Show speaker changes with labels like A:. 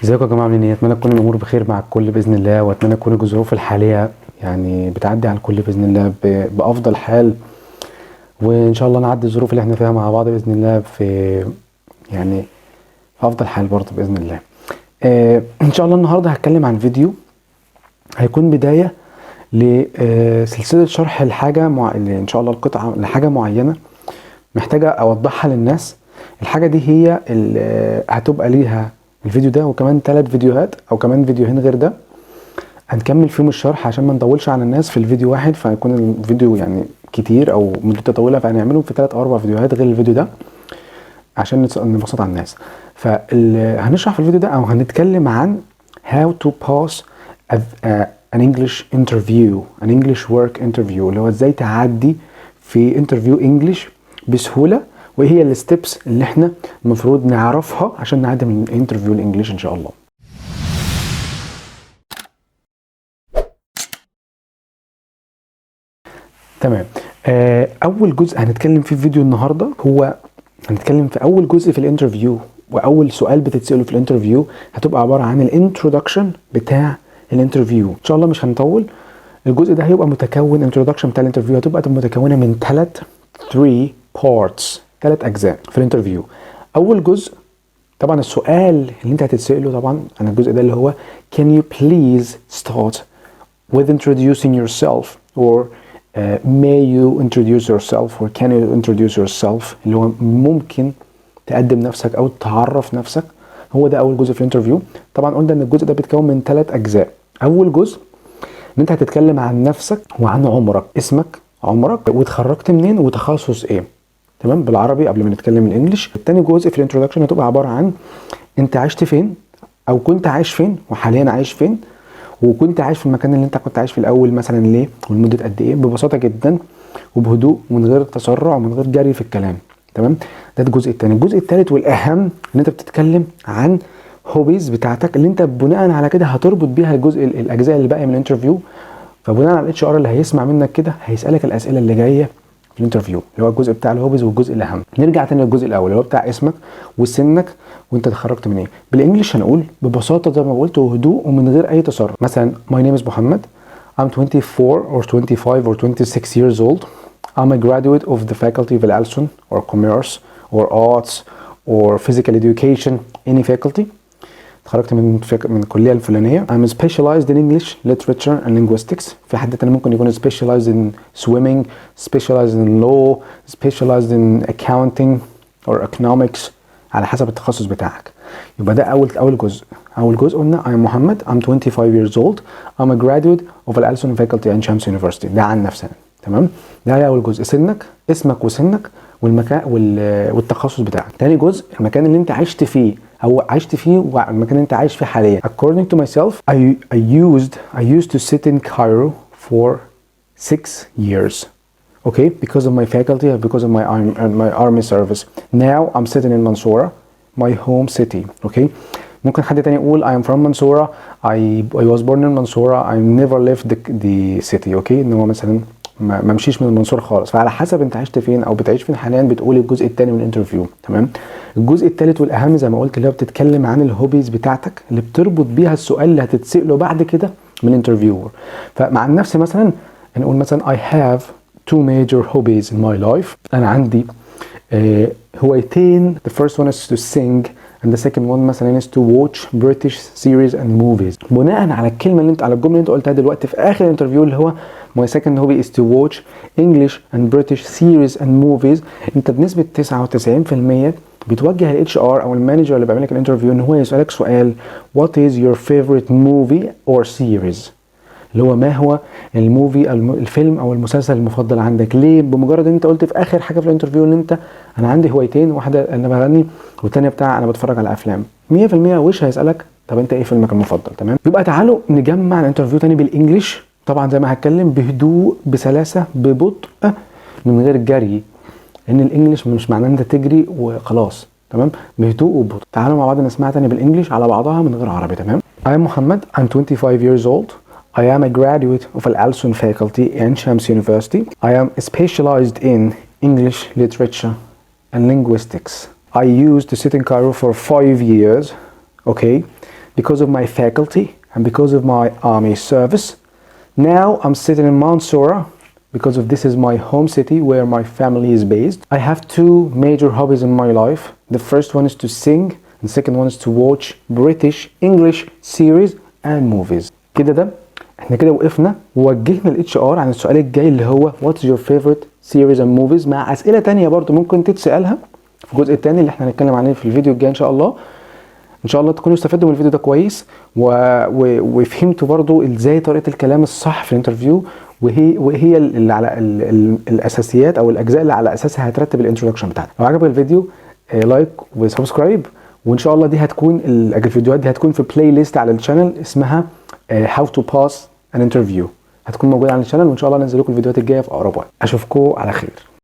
A: ازيكم يا جماعه؟ عاملين ايه؟ اتمنى تكون الامور بخير مع الكل باذن الله، واتمنى تكون الظروف الحاليه يعني بتعدي على الكل باذن الله بافضل حال. وان شاء الله نعدي الظروف اللي احنا فيها مع بعض باذن الله يعني في افضل حال برضه باذن الله. ان شاء الله النهارده هتكلم عن فيديو هيكون بدايه لسلسله شرح ان شاء الله القطعه لحاجه معينه محتاجه اوضحها للناس. الحاجه دي هي اللي هتبقى ليها الفيديو ده وكمان 3 فيديوهات او كمان فيديوهين غير ده هنكمل فيهم الشرح عشان ما نطولش على الناس في الفيديو واحد، فيكون الفيديو يعني كتير او مدته طويله، فهنعملهم في 3 او 4 فيديوهات غير الفيديو ده عشان نبسط على الناس. فهنشرح في الفيديو ده او هنتكلم عن how to pass an English interview, an English work interview، اللي هو ازاي تعدي في انترفيو انجلش بسهوله، وايه هي الستبس اللي احنا المفروض نعرفها عشان نعدي من الانترفيو الانجليش ان شاء الله. تمام. اول جزء هنتكلم فيه في فيديو النهارده هو هنتكلم في اول جزء في الانترفيو، واول سؤال بتتساله في الانترفيو هتبقى عباره عن الانترودكشن بتاع الانترفيو. ان شاء الله مش هنطول. الجزء ده هيبقى متكون الانترودكشن بتاع الانترفيو هتبقى متكونه من 3 parts، 3 اجزاء في الانترفيو. اول جزء طبعا السؤال اللي انت هتتساله طبعا عن الجزء ده اللي هو can you please start with introducing yourself or may you introduce yourself or can you introduce yourself، اللي هو ممكن تقدم نفسك او تعرف نفسك. هو ده اول جزء في الانترفيو. طبعا قلنا ان الجزء ده بيتكون من 3 اجزاء. اول جزء ان انت هتتكلم عن نفسك وعن عمرك، اسمك، عمرك، واتخرجت منين وتخصص ايه، تمام، بالعربي قبل ما نتكلم الانجليش. التاني جزء في الانترودكشن هتبقى عباره عن انت عشت فين او كنت عايش فين وحاليا عايش فين، وكنت عايش في المكان اللي انت كنت عايش في الاول مثلا ليه ولمده قد ايه، ببساطه جدا وبهدوء ومن غير تسرع ومن غير جري في الكلام. تمام، ده الجزء الثاني. الجزء الثالث والاهم ان انت بتتكلم عن هوبيز بتاعتك اللي انت بناء على كده هتربط بيها الاجزاء اللي باقيه من الانترفيو. فبناء على الاتش ار اللي هيسمع منك كده هيسالك الاسئله اللي جايه في الانترفيو، اللي هو الجزء بتاع الهوبيز والجزء الاهم. نرجع تاني للجزء الاول اللي هو بتاع اسمك وسنك وانت اتخرجت من ايه. بالانجلش هنقول ببساطه زي ما قلت وهدوء ومن غير اي تسرع. مثلا my name is Muhammad, I'm 24 or 25 or 26 years old. I'm a graduate of the faculty of Al-Alsun or commerce or arts or physical education, any faculty. اتخرجت من الكليه الفلانيه. I'm specialized in English literature and linguistics. في حد تاني ممكن يكون specialized in swimming, specialized in law, specialized in accounting or economics على حسب التخصص بتاعك. يبقى ده اول جزء. اول جزء قلنا I'm Muhammad, I'm 25 years old, I'm a graduate of Al-Alsun faculty and Shams University. ده عن نفسنا. تمام، ده اول جزء، سنك، اسمك وسنك والمكان والتخصص بتاعك. تاني جزء المكان اللي انت عشت فيه او عشت فيه والمكان اللي انت عايش فيه حاليا. According to myself, I used to sit in Cairo for 6 years. Okay, because of my faculty, because of my army service. Now I'm sitting in Mansoura, my home city. Okay. ممكن حد تاني يقول I am from Mansoura, I was born in Mansoura, I never left the city. Okay، ان هو مثلا ما مشيش من المنصورة خالص. فعلى حسب انت عشت فين او بتعيش فين حاليا بتقول الجزء الثاني من الانترفيو. تمام. الجزء الثالث والاهم زي ما قلت اللي هو بتتكلم عن الهوبيز بتاعتك اللي بتربط بيها السؤال اللي هتتسأله بعد كده من الانترفيور. فمع النفس مثلا نقول مثلا I have 2 major hobbies in my life. انا عندي هوايتين. The first one is to sing and the second one مثلا is to watch British series and movies. بناء على الكلمه اللي انت على الجمله اللي انت قلتها دلوقتي في اخر الانترفيو اللي هو my second hobby is to watch English and British series and movies، انت بنسبه 99% بتوجه الاتش ار او المانجر اللي بيعمل لك الانترفيو ان هو يسالك سؤال what is your favorite movie or series، اللي هو ما هو الفيلم او المسلسل المفضل عندك. ليه؟ بمجرد ان انت قلت في اخر حاجه في الانترفيو ان انت انا عندي هوايتين، واحده انا بغني والثانيه بتاع انا بتفرج على افلام، 100% وش هيسالك طب انت ايه فيلمك المفضل. تمام، يبقى تعالوا نجمع الانترفيو تاني بالانجلش. طبعا زي ما هتكلم بهدوء بسلاسه ببطء من غير جري، لان الانجليش مش معناه انت تجري وخلاص. تمام، بهدوء وببطء. تعالوا مع بعض نسمعها تاني بالانجلش على بعضها من غير عربي. تمام. I am Muhammad, I'm 25 years old. I am a graduate of Al-Alsun faculty and Shams University. I am specialized in English literature and linguistics. I used to sit in Cairo for 5 years. Okay. because of my faculty and because of my army service. Now I'm sitting in Mansoura because of this is my home city where my family is based. I have two major hobbies in my life. The first one is to sing and the second one is to watch British English series and movies. كده احنا كده وقفنا ووجهنا الاتش ار عن السؤال الجاي اللي هو what's your favorite series and movies، مع اسئله تانية برضو ممكن تتسالها في الجزء الثاني اللي احنا هنتكلم عليه في الفيديو الجاي ان شاء الله. ان شاء الله تكونوا استفدتوا من الفيديو ده كويس وفهمتوا برضو ازاي طريقه الكلام الصح في الانترفيو، وهي اللي على الاساسيات او الاجزاء اللي على اساسها هترتب الانترودكشن بتاعتك. لو عجبك الفيديو لايك وسبسكرايب، وان شاء الله دي هتكون الفيديوهات دي هتكون في بلاي ليست على الشانل اسمها how to pass an interview، هتكون موجوده على الشانل، وان شاء الله انزل لكم الفيديوهات الجايه في اقرب وقت. اشوفكم على خير.